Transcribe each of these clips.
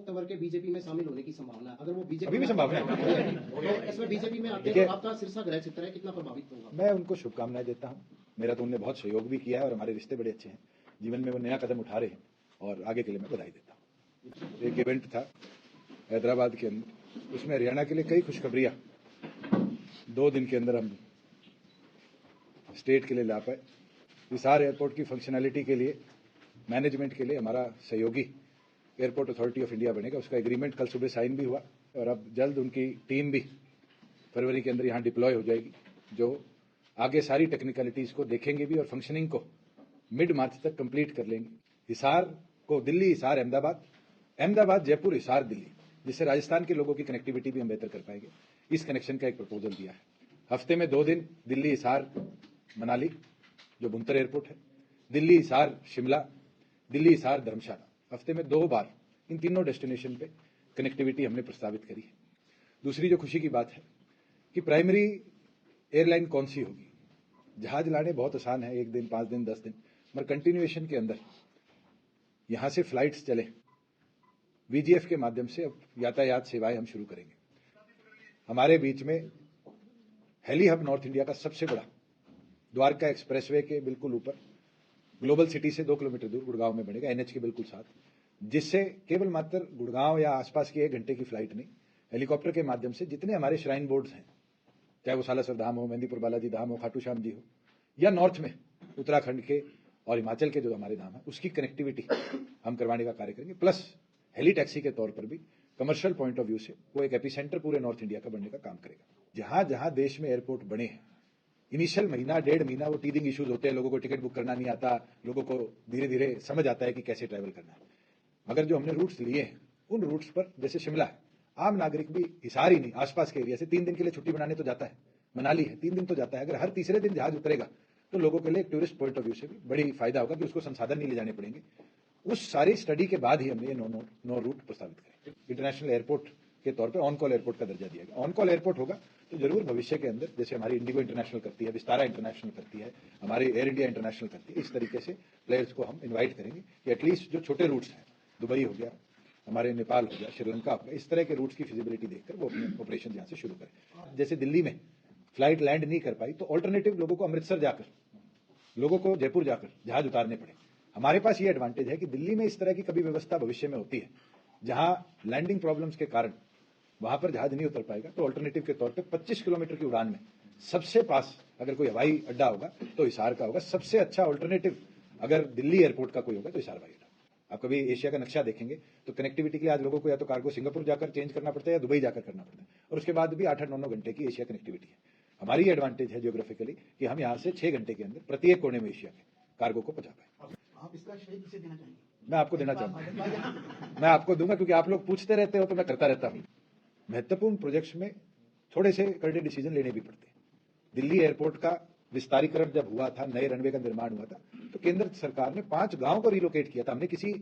अक्टूबर के बीजेपी में शामिल होने की संभावना है। अगर वो बीजेपी अभी भी संभावना है तो इसमें बीजेपी में आते हैं तो आपका शीर्षक रह सकता है, कितना प्रभावित होगा? मैं उनको शुभकामनाएं देता हूं। मेरा तो उनने बहुत सहयोग भी किया है और हमारे रिश्ते बड़े अच्छे हैं। जीवन में वो नया कदम उठा रहे हैं और आगे के लिए मैं बधाई देता हूं। एक इवेंट था हैदराबाद के अंदर, उसमें हरियाणा के लिए कई खुशखबरियां 2 दिन के अंदर हम स्टेट के लिए ला पाए। हिसार एयरपोर्ट की फंक्शनैलिटी के लिए, मैनेजमेंट के लिए हमारा सहयोगी एयरपोर्ट अथॉरिटी ऑफ इंडिया बनेगा। उसका एग्रीमेंट कल सुबह साइन भी हुआ और अब जल्द उनकी टीम भी फरवरी के अंदर यहाँ डिप्लॉय हो जाएगी, जो आगे सारी टेक्निकलिटीज को देखेंगे भी और फंक्शनिंग को मिड मार्च तक कंप्लीट कर लेंगे। हिसार को दिल्ली, हिसार अहमदाबाद, अहमदाबाद जयपुर, हिसार दिल्ली, जिससे राजस्थान के लोगों की कनेक्टिविटी भी हम बेहतर कर पाएंगे। इस कनेक्शन का एक प्रपोजल दिया है। हफ्ते में 2 दिन दिल्ली हिसार मनाली, जो बुंतर एयरपोर्ट है, दिल्ली हिसार शिमला, दिल्ली हिसार धर्मशाला, हफ्ते में 2 बार इन तीनों डेस्टिनेशन पे कनेक्टिविटी हमने प्रस्तावित करी है। दूसरी जो खुशी की बात है कि प्राइमरी एयरलाइन कौन सी होगी। जहाज लाने बहुत आसान है, 1 दिन, 5 दिन, 10 दिन, मगर कंटिन्यूएशन के अंदर यहां से फ्लाइट्स चले, वीजीएफ के माध्यम से अब यातायात सेवाएं हम शुरू करेंगे। हमारे बीच में हेली हब नॉर्थ इंडिया का सबसे बड़ा द्वारका एक्सप्रेसवे के बिल्कुल ऊपर, ग्लोबल सिटी से 2 किलोमीटर दूर गुड़गांव में बनेगा, एनएच के बिल्कुल साथ, जिससे केवल मात्र गुड़गांव या आसपास की 1 घंटे की फ्लाइट नहीं, हेलीकॉप्टर के माध्यम से जितने हमारे श्राइन बोर्ड्स हैं, चाहे वो सालासर धाम हो, मेहंदीपुर बालाजी धाम हो, खाटू श्याम जी हो, या नॉर्थ में उत्तराखंड के और हिमाचल के जो हमारे धाम है, उसकी कनेक्टिविटी हम करवाने का कार्य करेंगे। प्लस हेली टैक्सी के तौर पर भी कमर्शियल पॉइंट ऑफ व्यू से वो एक एपिसेंटर पूरे नॉर्थ इंडिया का बनने का काम करेगा। जहां जहां देश में एयरपोर्ट बने हैं, इनिशियल महीना 1.5 महीना वो टीदिंग इश्यूज होते हैं, लोगों को टिकट बुक करना नहीं आता, लोगों को धीरे धीरे समझ आता है कि कैसे ट्रैवल करना है। मगर जो हमने रूट्स लिए हैं, उन रूट्स पर जैसे शिमला है, आम नागरिक भी हिसार ही नहीं, आसपास के एरिया से 3 दिन के लिए छुट्टी बनाने तो जाता है, मनाली है 3 दिन तो जाता है। अगर हर तीसरे दिन जहाज उतरेगा तो लोगों के लिए एक टूरिस्ट पॉइंट ऑफ व्यू से भी बड़ी फायदा होगा कि उसको संसाधन नहीं ले जाने पड़ेंगे। उस सारी स्टडी के बाद ही हमने ये नो रूट प्रस्तावित करें। इंटरनेशनल एयरपोर्ट के तौर पे ऑन कॉल एयरपोर्ट का दर्जा दिया गया। ऑन कॉल एयरपोर्ट होगा तो जरूर भविष्य के अंदर, जैसे हमारी इंडिगो इंटरनेशनल करती है, विस्तारा इंटरनेशनल करती है, हमारी एयर इंडिया इंटरनेशनल करती है, इस तरीके से प्लेयर्स को हम इन्वाइट करेंगे कि एटलीस्ट जो छोटे रूट्स हैं, दुबई हो गया, हमारे नेपाल हो गया, श्रीलंका हो गया, इस तरह के रूट्स की फिजिबिलिटी देखकर वो अपने ऑपरेशन यहाँ से शुरू करें। जैसे दिल्ली में फ्लाइट लैंड नहीं कर पाई तो ऑल्टरनेटिव लोगों को अमृतसर जाकर, लोगों को जयपुर जाकर जहाज उतारने पड़े। हमारे पास ये एडवांटेज है कि दिल्ली में इस तरह की कभी व्यवस्था भविष्य में होती है जहां लैंडिंग प्रॉब्लम्स के कारण वहां पर जहाज नहीं उतर पाएगा, तो ऑल्टरनेटिव के तौर पे 25 किलोमीटर की उड़ान में सबसे पास अगर कोई हवाई अड्डा होगा तो हिसार का होगा। सबसे अच्छा ऑल्टरनेटिव अगर दिल्ली एयरपोर्ट का कोई होगा तो हिसार हवाई अड्डा। आप कभी एशिया का नक्शा देखेंगे तो कनेक्टिविटी के लिए आज लोगों को या तो कार्गो सिंगापुर जाकर चेंज करना पड़ता है या दुबई जाकर करना पड़ता है, और उसके बाद भी 8-9 घंटे की एशिया कनेक्टिविटी है। हमारी एडवांटेज है जियोग्राफिकली कि हम यहाँ से 6 घंटे के अंदर प्रत्येक कोने में एशिया के कार्गो को पहुंचा पाए। आप इसका श्रेय किसे देना चाहेंगे? मैं आपको देना चाहूंगा, मैं आपको दूंगा, क्योंकि आप लोग पूछते रहते हो तो मैं करता रहता हूं। महत्वपूर्ण प्रोजेक्ट्स में थोड़े से कड़े डिसीजन लेने भी पड़ते हैं। दिल्ली एयरपोर्ट का विस्तारीकरण जब हुआ था, नए रनवे का निर्माण हुआ था, तो केंद्र सरकार ने 5 गांव को रिलोकेट किया था। हमने किसी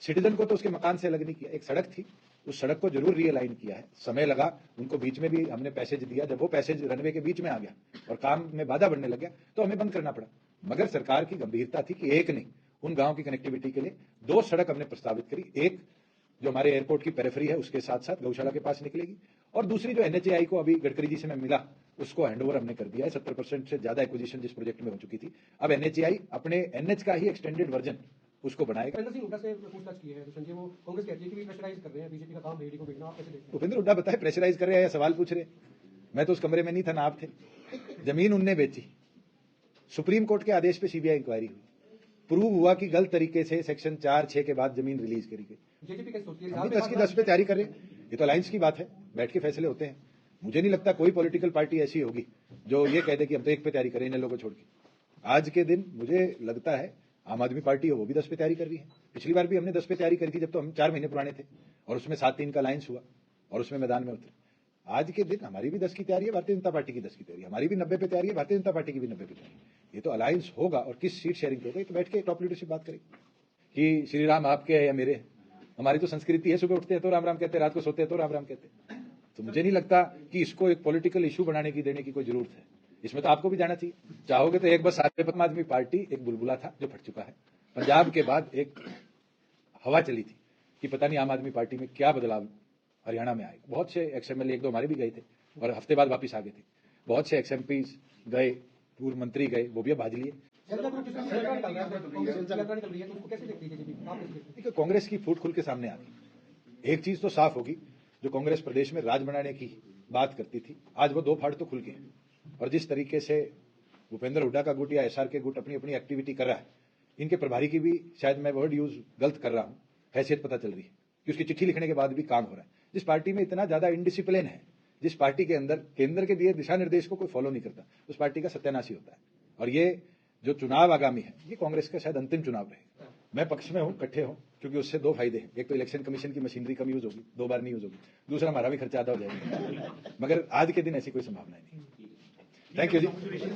सिटीजन को तो उसके मकान से अलग नहीं किया। एक सड़क थी, उस सड़क को जरूर रीअलाइन किया है, समय लगा उनको, बीच में भी हमने पैसेज दिया। जब वो पैसेज रनवे के बीच में आ गया और काम में बाधा बढ़ने लग गया तो हमें बंद करना पड़ा। मगर सरकार की गंभीरता थी कि एक नहीं, उन गांव की कनेक्टिविटी के लिए 2 सड़क हमने प्रस्तावित करी। एक जो हमारे एयरपोर्ट की पेरिफेरी है उसके साथ साथ गौशाला के पास निकलेगी, और दूसरी जो एनएचएआई को अभी गडकरी जी से मैं मिला, उसको हैंडओवर हमने कर दिया है। 70% से ज्यादा एक्विजिशन जिस प्रोजेक्ट में हो चुकी थी, अब एनएचएआई अपने एनएच का ही एक्सटेंडेड वर्जन उसको बनाएगा। उपेंद्र सिंह हुड्डा से पूछताछ की है दुष्यंत जी, वो कांग्रेस कहती है कि प्रेशराइज कर रहे हैं, बीजेपी का काम है ईडी को भेजना, आप कैसे देखते हैं? उपेंद्र हुड्डा बताए प्रेशराइज कर रहे हैं या सवाल पूछ रहे? मैं तो उस कमरे में नहीं था ना आप थे। जमीन उनने बेची, सुप्रीम कोर्ट के आदेश पे सीबीआई इंक्वायरी हुई, प्रूव हुआ कि गलत तरीके से सेक्शन 4-6 के बाद जमीन रिलीज करी गई। जेजेपी कैसे सोचती है? हम भी 10 की 10 पे तैयारी कर रहे हैं। ये तो अलायंस की बात है, बैठ के फैसले होते हैं। मुझे नहीं लगता कोई पॉलिटिकल पार्टी ऐसी होगी जो ये कह दे कि हम तो 1 पे तैयारी करें इन लोगों को छोड़ के। आज के दिन मुझे लगता है आम आदमी पार्टी हो, वो भी 10 पे तैयारी कर रही है। पिछली बार भी हमने 10 पे तैयारी करी थी जब तो हम 4 महीने पुराने थे, और उसमें 7-3 का अलायंस हुआ और उसमें मैदान में उतरे। आज के दिन हमारी भी 10 की तैयारी है, भारतीय जनता पार्टी की 10 की तैयारी है, हमारी भी 90 पे तैयारी है, भारतीय जनता पार्टी की भी 90 पे तैयारी है। ये तो अलायंस होगा और किस सीट शेयरिंग पे होगा, तो बैठ के टॉप लीडरशिप बात करेगी कि श्री राम आपके है या मेरे हैं। हमारी तो संस्कृति है, सुबह उठते हैं तो राम राम कहते हैं, रात को सोते हैं तो राम राम कहते हैं। तो मुझे नहीं लगता कि इसको एक पॉलिटिकल इशू बनाने की, देने की कोई जरूरत है। इसमें तो आपको भी जाना चाहिए। चाहोगे तो एक बस आम आदमी पार्टी एक बुलबुला था जो फट चुका है। पंजाब के बाद एक हवा चली थी कि पता नहीं आम आदमी पार्टी में क्या बदलाव हरियाणा में आए। बहुत से एक्स-एमएलए एक दो हमारे भी गए थे और हफ्ते बाद वापस आ गए थे। बहुत से एक्स-एमपीज गए, पूर्व मंत्री गए, वो भी अब भाज लिए। जनता ग्रुप जिसमें यात्रा निकल रहा है, कांग्रेस की यात्रा निकल रही है, तो उसको कैसे देखती है जेजेपी? आप कैसे देखते हैं? देखिए, कांग्रेस की फूट खुल के सामने आ गई। एक चीज तो साफ होगी, जो कांग्रेस प्रदेश में राज बनाने की बात करती थी, आज वो दो फाड़ तो खुल गए। और जिस तरीके से भूपेंद्र हुड्डा का गुट या एसआर के गुट अपनी अपनी एक्टिविटी कर रहा है, इनके प्रभारी की भी, शायद मैं वर्ड यूज गलत कर रहा हूं, हैसियत पता चल रही है कि उसकी चिट्ठी लिखने के बाद भी काम हो रहा है। जिस पार्टी में इतना ज्यादा इनडिसिप्लिन है, जिस पार्टी के अंदर केंद्र के दिए दिशा निर्देश को कोई फॉलो नहीं करता, उस पार्टी का सत्यानाश ही होता है। और ये जो चुनाव आगामी है, ये कांग्रेस का शायद अंतिम चुनाव रहेगा। मैं पक्ष में हूं, इकट्ठे हूं, क्योंकि उससे दो फायदे हैं। एक तो इलेक्शन कमीशन की मशीनरी कम यूज होगी, 2 बार नहीं यूज होगी। दूसरा, हमारा भी खर्चा आधा हो जाएगा। मगर आज के दिन ऐसी कोई संभावना नहीं। Thank you ji.